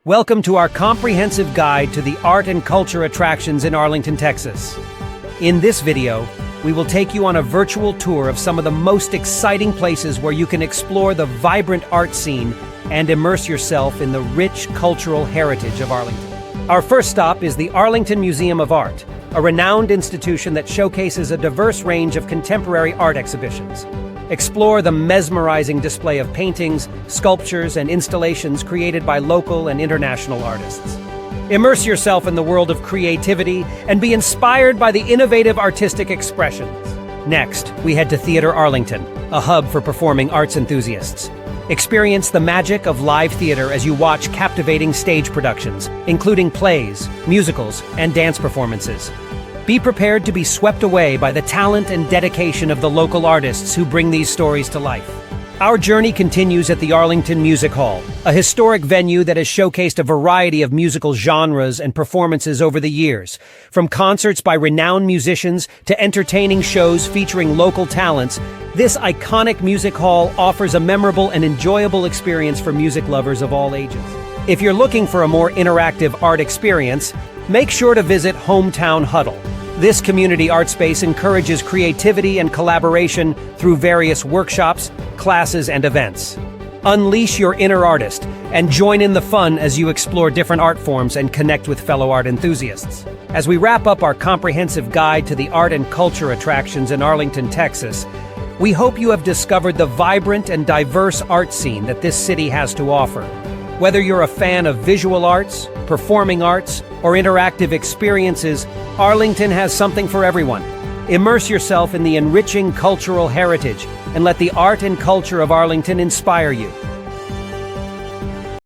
Welcome to our comprehensive guide to the art and culture attractions in Arlington, Texas. In this video, we will take you on a virtual tour of some of the most exciting places where you can explore the vibrant art scene and immerse yourself in the rich cultural heritage of Arlington. Our first stop is the Arlington Museum of Art, a renowned institution that showcases a diverse range of contemporary art exhibitions. Explore the mesmerizing display of paintings, sculptures, and installations created by local and international artists. Immerse yourself in the world of creativity and be inspired by the innovative artistic expressions. Next, we head to Theater Arlington, a hub for performing arts enthusiasts. Experience the magic of live theater as you watch captivating stage productions, including plays, musicals, and dance performances. Be prepared to be swept away by the talent and dedication of the local artists who bring these stories to life. Our journey continues at the Arlington Music Hall, a historic venue that has showcased a variety of musical genres and performances over the years. From concerts by renowned musicians to entertaining shows featuring local talents, this iconic music hall offers a memorable and enjoyable experience for music lovers of all ages. If you're looking for a more interactive art experience, make sure to visit Hometown Huddle. This community art space encourages creativity and collaboration through various workshops, classes, and events. Unleash your inner artist and join in the fun as you explore different art forms and connect with fellow art enthusiasts. As we wrap up our comprehensive guide to the art and culture attractions in Arlington, Texas, we hope you have discovered the vibrant and diverse art scene that this city has to offer. Whether you're a fan of visual arts, performing arts, or interactive experiences, Arlington has something for everyone. Immerse yourself in the enriching cultural heritage and let the art and culture of Arlington inspire you.